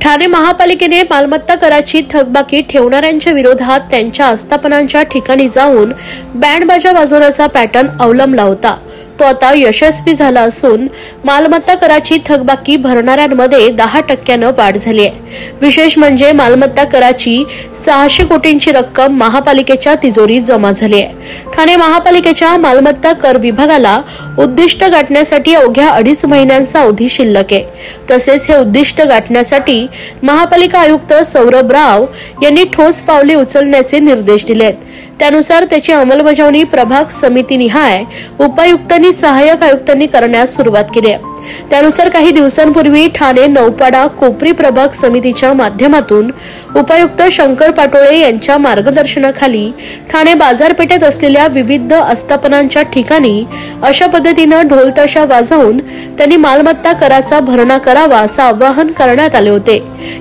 ठाणे महापालिकेने मालमत्ता कराची थकबाकी ठेवणाऱ्यांच्या विरोधात त्यांच्या आस्थापनांच्या ठिकाणी जाऊन बँड बाजा वाजवण्याचा पॅटर्न अवलंबला होता. तो आता यशस्वी झाला असून मालमत्ता कराची थकबाकी भरणाऱ्यांमध्ये 10% वाढ झाली आहे. विशेष म्हणजे मालमत्ता कराची 600 कोटींची रक्कम महापालिकेच्या तिजोरीत जमा झाली आहे. ठाणे महापालिकेच्या मालमत्ता कर विभागाला उद्दिष्ट गाठण्यासाठी अवघ्या 2.5 महिन्यांचा अवधी शिल्लक आहे. तसेच हे उद्दिष्ट गाठण्यासाठी महापालिका आयुक्त सौरभ राव यांनी ठोस पावले उचलण्याचे निर्देश दिलेत. त्यानुसार त्याची अंमलबजावणी प्रभाग समितीनिहाय उपायुक्तांनी सहाय्यक आयुक्तांनी करण्यास सुरुवात केली आहे. त्यानुसार काही दिवसांपूर्वी ठाणे नौपाडा कोपरी प्रभाग समितीच्या माध्यमातून उपायुक्त शंकर पाटोळे यांच्या मार्गदर्शनाखाली ठाणे बाजारपेठेत असलेल्या विविध आस्थापनांच्या ठिकाणी अशा पद्धतीने ढोलताशा वाजवून त्यांनी मालमत्ता कराचा भरणा करावा असं आवाहन करण्यात आले होते.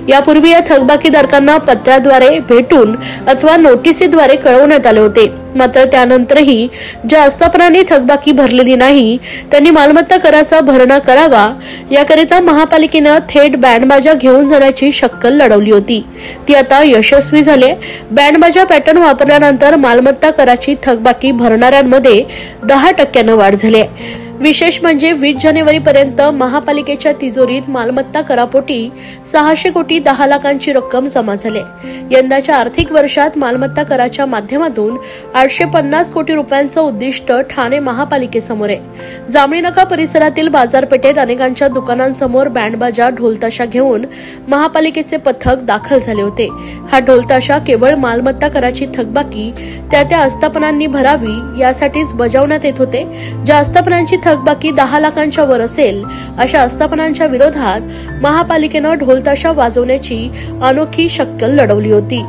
यापूर्वी या थकबाकीदारांना पत्राद्वारे भेटून अथवा नोटिसीद्वारे कळवण्यात आले होते. मात्र त्यानंतरही ज्या आस्थापनांनी थकबाकी भरलेली नाही त्यांनी मालमत्ता कराचा भरणा करावा याकरिता महापालिकेनं थेट बँडबाजा घेऊन जाण्याची शक्कल लढवली होती. ती आता यशस्वी झाली. बँडबाजा पॅटर्न वापरल्यानंतर मालमत्ता कराची थकबाकी भरणाऱ्यांमध्ये 10% वाढ झाली. विशेष म्हणजे 20 जानेवारीपर्यंत महापालिकेच्या तिजोरीत मालमत्ता करापोटी 600 कोटी 10 लाखांची रक्कम जमा झाली. यंदाच्या आर्थिक वर्षात मालमत्ता कराच्या माध्यमातून 850 कोटी रुपयांचं उद्दिष्ट ठाणे महापालिकेसमोर आहे. जांभळीनाका परिसरातील बाजारपेठेत अनेकांच्या दुकानांसमोर बँडबाजा ढोलताशा घेऊन महापालिकेचे पथक दाखल झाले होते. हा ढोलताशा केवळ मालमत्ता कराची थकबाकी त्या आस्थापनांनी भरावी यासाठीच बजावण्यात येत होते. ज्या आस्थापनांची थकबाकी 10 लाखांच्या वर असेल अशा आस्थापनांच्या विरोधात महापालिकेनं ढोलताशा वाजवण्याची अनोखी शक्कल लढवली होती.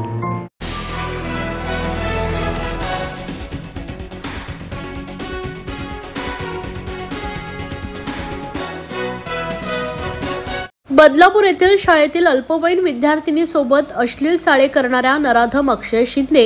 बदलापूर येथील शाळेतील अल्पवयीन विद्यार्थिनीसोबत अश्लील चाळे करणाऱ्या नराधम अक्षय शिंदे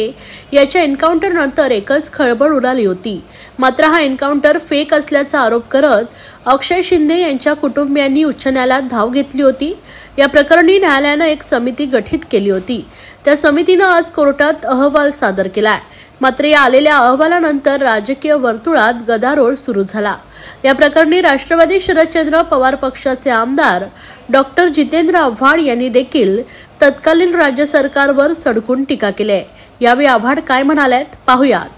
याच्या एन्काउंटर नंतर एकच खळबळ उडाली होती. मात्र हा एन्काउंटर फेक असल्याचा आरोप करत अक्षय शिंदे यांच्या कुटुंबियांनी उच्च न्यायालयात धाव घेतली होती. या प्रकरणी न्यायालयानं एक समिती गठीत केली होती. त्या समितीनं आज कोर्टात अहवाल सादर केलाय. मात्र या आलेल्या अहवालानंतर राजकीय वर्तुळात गदारोळ सुरू झाला. या प्रकरणी राष्ट्रवादी शरदचंद्र पवार पक्षाचे आमदार डॉक्टर जितेंद्र आव्हाड यांनी देखील तत्कालीन राज्य सरकारवर सडकून टीका केली आहे. यावेळी आव्हाड काय म्हणालेत पाहूयात.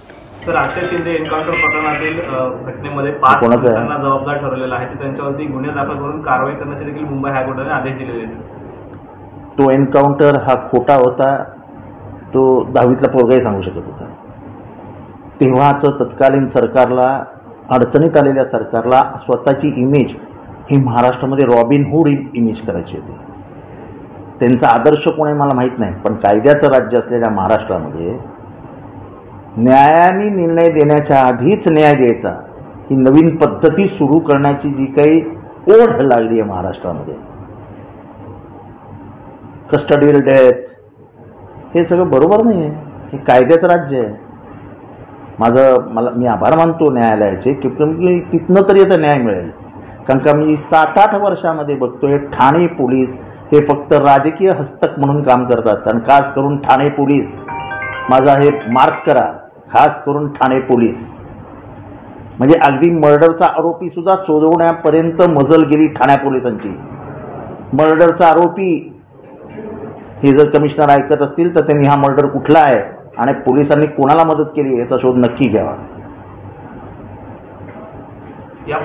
तर अक्षय शिंदे एन्काउंटर प्रकरणातील घटनेमध्ये 5 जणांना जबाबदार ठरवलेला आहे. त्यांच्यावरती गुन्हे दाखल करून कारवाई करण्याचे देखील मुंबई हायकोर्टाने आदेश दिलेले आहेत. तो एन्काउंटर हा खोटा होता. तो 10वीतला पोरगाही सांगू शकत होता. तेव्हाच तत्कालीन सरकारला, अडचणीत आलेल्या सरकारला स्वतःची इमेज ही महाराष्ट्रामध्ये रॉबिनहूड इमेज करायची होती. त्यांचा आदर्श कोण आहे मला माहीत नाही, पण कायद्याचं राज्य असलेल्या महाराष्ट्रामध्ये न्यायाने निर्णय देण्याच्या आधीच न्याय द्यायचा ही नवीन पद्धती सुरू करण्याची जी काही ओढ लागली आहे महाराष्ट्रामध्ये, कस्टडियल डेथ, हे सगळं बरोबर नाही आहे. हे कायद्याचं राज्य आहे. मी आभार मानतो न्यायालयाचे की तिथनं तरी आता न्याय मिळेल. कारण का मी 7-8 वर्षामध्ये बघतोय ठाणे पोलीस हे फक्त राजकीय हस्तक म्हणून काम करतात. आणि खास करून ठाणे पोलीस, माझा हे मार्क करा, खास करून ठाणे पोलीस म्हणजे अगदी मर्डरचा आरोपी सुद्धा सोडवण्यापर्यंत मजल गेली ठाणे पोलिसांची. मर्डरचा आरोपी हे जर कमिशनर ऐकत असतील तर त्यांनी हा मर्डर कुठला आहे आणि पोलिसांनी कोणाला मदत केली याचा शोध नक्की घ्यावा.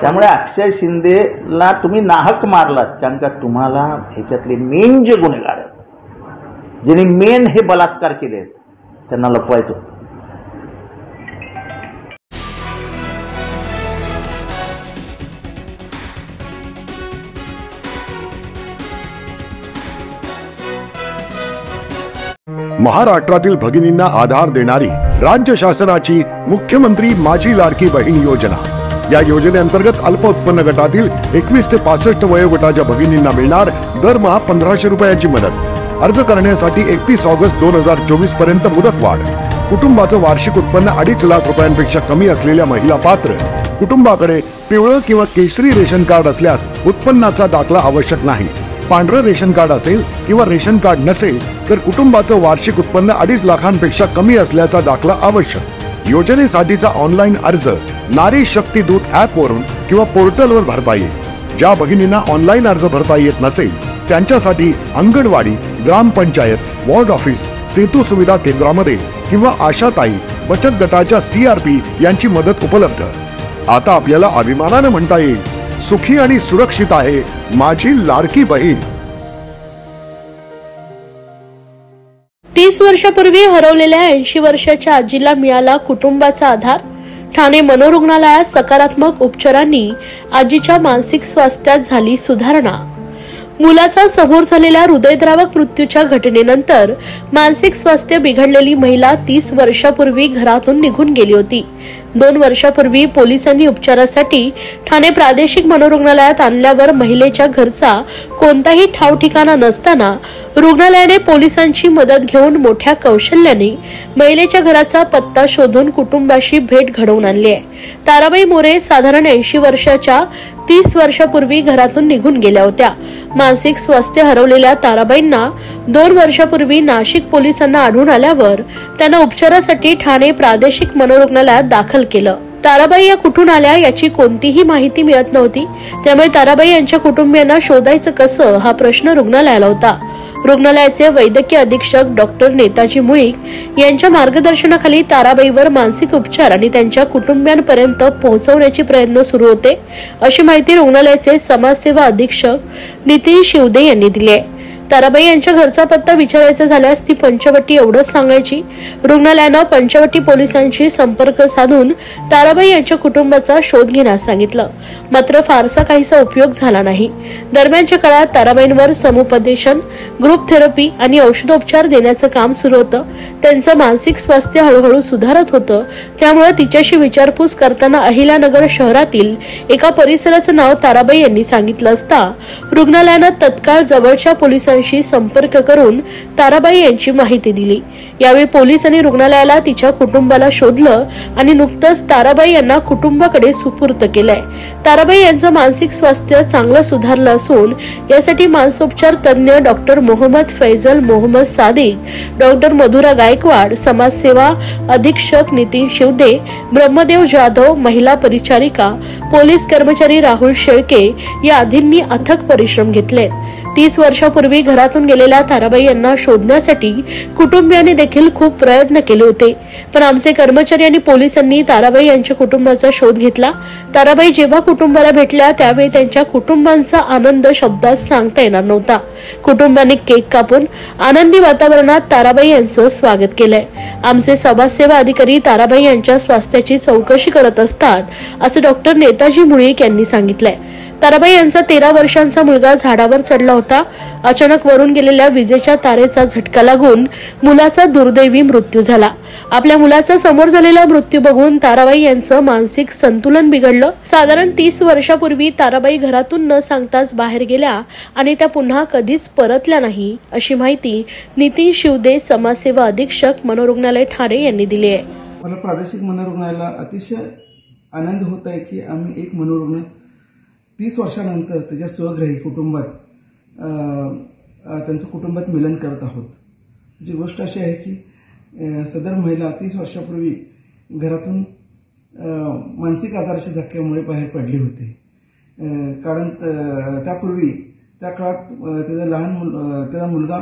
त्यामुळे अक्षय शिंदेला तुम्ही नाहक मारलात. कारण का तुम्हाला ह्याच्यातले मेन जे गुन्हेगार आहेत, ज्यांनी मेन हे बलात्कार केले आहेत, त्यांना लपवायचं होतं. महाराष्ट्रातील भगिनींना आधार देणारी राज्य शासनाची मुख्यमंत्री माझी लाडकी बहीण योजना या योजनेअंतर्गत अल्प उत्पन्न गटातील 21 ते 65 वयोगटाच्या भगिनींना मिळणार दरमहा 1500 रुपयांची मदत। अर्ज करण्यासाठी 31 ऑगस्ट 2024 पर्यंत मुदतवाढ। कुटुंबाचं वार्षिक उत्पन्न 2.5 लाख रुपयांपेक्षा कमी असलेल्या महिला पात्र। कुटुंबाकडे पिवळं किंवा केशरी रेशन कार्ड असल्यास उत्पन्नाचा दाखला आवश्यक नाही। पांढरं रेशन कार्ड असेल किंवा रेशन कार्ड नसेल तर कुटुंबाचं वार्षिक उत्पन्न 2.5 लाखांपेक्षा कमी असल्याचा दाखला आवश्यक। योजनेसाठीचा ऑनलाईन अर्ज नारी शक्ती दूत ऍप वरून किंवा पोर्टलवर भरता येईल। ज्या भगिनींना ऑनलाईन अर्ज भरता येत नसेल त्यांच्यासाठी अंगणवाडी, ग्रामपंचायत, वॉर्ड ऑफिस, सेतू सुविधा केंद्रामध्ये किंवा आशाताई बचत गटाच्या CRP यांची मदत उपलब्ध। आता आपल्याला अभिमानाने म्हणता येईल, सुखी आणि सुरक्षित आहे माझी लाडकी बहीण। 30 वर्षापूर्वी हरवलेल्या 80 वर्षाच्या आजीला मिळाला कुटुंबाचा आधार। ठाणे मनोरुग्णालयात सकारात्मक उपचारांनी आजीच्या मानसिक स्वास्थ्यात झाली सुधारणा। मुलाचा समोर झालेल्या हृदयद्रावक मृत्यूच्या घटनेनंतर मानसिक स्वास्थ्य बिघडलेली महिला 30 वर्षापूर्वी घरातून निघून गेली होती। 2 वर्षापूर्वी पोलिसांनी उपचारासाठी ठाणे प्रादेशिक मनोरुग्णालयात आणल्यावर महिलेच्या घरचा कोणताही ठाव ठिकाणा नसताना रुग्णालयाने पोलिसांची मदत घेऊन मोठ्या कौशल्याने महिलेच्या घराचा पत्ता शोधून कुटुंबाशी भेट घडवून आणली आहे। ताराबाई मोरे साधारण 80 वर्षाच्या 30 वर्षापूर्वी घरातून निघून गेल्या होत्या। मानसिक स्वास्थ्य हरवलेल्या ताराबाईंना 2 वर्षापूर्वी नाशिक पोलिसांना आढळून आल्यावर त्यांना उपचारासाठी ठाणे प्रादेशिक मनोरुग्णालयात दाखल केलं। ताराबाई या कुठून आल्या याची कोणतीही माहिती मिळत नव्हती, त्यामुळे ताराबाई यांच्या कुटुंबियांना शोधायचं कसं हा प्रश्न रुग्णालयाला होता। रुग्णालयाचे वैद्यकीय अधीक्षक डॉक्टर नेताजी मुळीक यांच्या मार्गदर्शनाखाली ताराबाईवर मानसिक उपचार आणि त्यांच्या कुटुंबियांपर्यंत पोहोचवण्याचे प्रयत्न सुरू होते, अशी माहिती रुग्णालयाचे समाजसेवा अधीक्षक नितीन शिवदे यांनी दिली आहे। ताराबाई यांच्या घरचा पत्ता विचारायचा झाल्यास ती पंचवटी एवढंच सांगायची। रुग्णालयानं पंचवटी पोलिसांशी संपर्क साधून ताराबाई यांच्या कुटुंबाचा शोध घेण्यास सांगितलं, मात्र फारसा काहीसा उपयोग झाला नाही। दरम्यानच्या काळात ताराबाईंवर समुपदेशन, ग्रुप थेरपी आणि औषधोपचार देण्याचं काम सुरू होतं। त्यांचं मानसिक स्वास्थ्य हळूहळू सुधारत होतं, त्यामुळे तिच्याशी विचारपूस करताना अहिल्यानगर शहरातील एका परिसराचं नाव ताराबाई यांनी सांगितलं असता रुग्णालयानं तत्काळ जवळच्या पोलिसांशी संपर्क करून ताराबाई यांची माहिती दिली। यावेळी पोलिसांनी रुग्णालयाला तिच्या कुटुंबाला शोधलं आणि नुकतंच ताराबाई यांना कुटुंबाकडे सुपूर्द केलंय। ताराबाई यांचं मानसिक स्वास्थ्य चांगलं सुधारलं असून यासाठी मानसोपचार तज्ञ डॉक्टर मोहम्मद फैजल मोहम्मद सादिक, डॉक्टर मधुरा गायकवाड, समाजसेवा अधीक्षक नितीन शिवदे, ब्रह्मदेव जाधव, महिला परिचारिका, पोलीस कर्मचारी राहुल शेळके या आदींनी अथक परिश्रम घेतले। 30 वर्षापूर्वी घरातून गेलेल्या ताराबाई यांना शोधण्यासाठी कुटुंबियांनी देखील खूप प्रयत्न केले होते, पण आमचे कर्मचारी आणि पोलिसांनी ताराबाई यांच्या कुटुंबाचा शोध घेतला। ताराबाई जेव्हा कुटुंबाला भेटल्या त्यावेळी त्यांच्या कुटुंबांचा आनंद शब्दात सांगता येणार नव्हता। कुटुंबाने केक कापून आनंदी वातावरणात ताराबाई यांचं स्वागत केलंय। आमचे समाजसेवा अधिकारी ताराबाई यांच्या स्वास्थ्याची चौकशी करत असतात, असं डॉक्टर नेताजी मुळीक यांनी सांगितलंय। ताराबाई यांचा 13 वर्षांचा मुलगा झाडावर चढला होता। अचानक वरून गेलेल्या विजेच्या तारेचा झटका लागून मुलाचा दुर्दैवी मृत्यू झाला। आपल्या मुलाचा समोर झालेला मृत्यू बघून ताराबाई यांचं मानसिक संतुलन बिघडलं। साधारण 30 वर्षापूर्वी ताराबाई घरातून न सांगताच बाहेर गेल्या आणि त्या पुन्हा कधीच परतल्या नाही, अशी माहिती नितीन शिवदे, समाजसेवा अधीक्षक, मनोरुग्णालय ठाणे यांनी दिली आहे। मला प्रादेशिक मनोरुग्णालयाला अतिशय आनंद होत आहे की आम्ही एक मनोरुग्ण 30 वर्षानंतर त्याच्या स्वगृही कुटुंबात त्यांचं कुटुंबात मिलन करत आहोत। जी गोष्ट अशी आहे की सदर महिला 30 वर्षापूर्वी घरातून मानसिक आजाराच्या धक्क्यामुळे बाहेर पडली होती। कारण त्यापूर्वी त्या काळात त्याचा मुलगा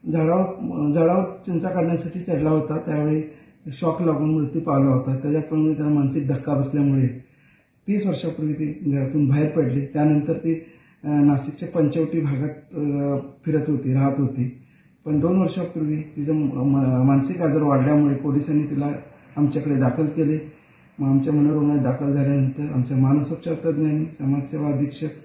झाडावर चिंचा काढण्यासाठी चढला होता, त्यावेळी शॉक लागून मृत्यू पावला होता। त्याच्याप्रमाणे त्याला मानसिक धक्का बसल्यामुळे 30 वर्षापूर्वी ती घरातून बाहेर पडली। त्यानंतर ती नाशिकच्या पंचवटी भागात राहत होती। पण 2 वर्षापूर्वी तिचं मानसिक आजार वाढल्यामुळे पोलिसांनी तिला आमच्याकडे दाखल केले। आमच्या मनोरुग्णालयात दाखल झाल्यानंतर आमच्या मानसोपचार तज्ञांनी, समाजसेवा अधीक्षक,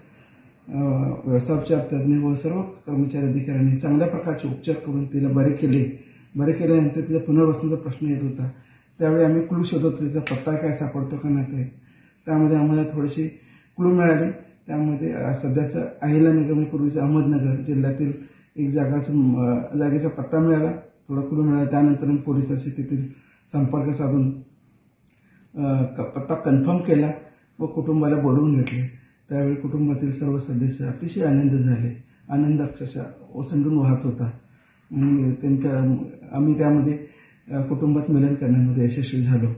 व्यवसायोपचार तज्ञ व सर्व कर्मचारी अधिकाऱ्यांनी चांगल्या प्रकारचे उपचार करून तिला बरे केले। बरे केल्यानंतर तिचा पुनर्वसनाचा प्रश्न येत होता, त्यावेळी आम्ही क्लू शोधत तिचा पत्ता काय सापडतो का नाही। त्यामध्ये आम्हाला थोडीशी क्लू मिळाली. त्यामध्ये सध्याचं अहिल्यानगर म्हणजे पूर्वीचं अहमदनगर जिल्ह्यातील एक जागेचा पत्ता मिळाला, थोडा क्लू मिळाला. त्यानंतर पोलिसांशी तेथील संपर्क साधून पत्ता कन्फर्म केला व कुटुंबाला बोलवून घेतले. त्यावेळी कुटुंबातील सर्व सदस्य अतिशय आनंद झाले. आनंद अक्षरशः ओसंडून वाहत होता आणि आम्ही त्यामध्ये कुटुंबात मिलन करण्यामध्ये यशस्वी झालो.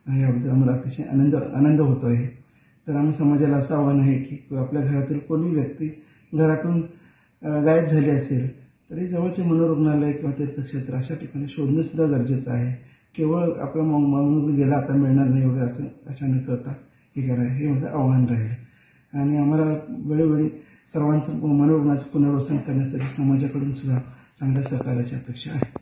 याबद्दल आम्हाला अतिशय आनंद होतो आहे. तर आम्ही समाजाला असं आव्हान आहे की आपल्या घरातील कोणी व्यक्ती घरातून गायब झाली असेल तरी जवळचे मनोरुग्णालय किंवा तीर्थक्षेत्र अशा ठिकाणी शोधणं सुद्धा गरजेचं आहे. केवळ आपला म्हणून गेला आता मिळणार नाही वगैरे अशा न करता हे करा, हे माझं आव्हान राहील. आणि आम्हाला वेळोवेळी सर्वांचं मनोरुग्णाचं पुनर्वसन करण्यासाठी समाजाकडून सुद्धा चांगल्या सहकार्याची अपेक्षा आहे.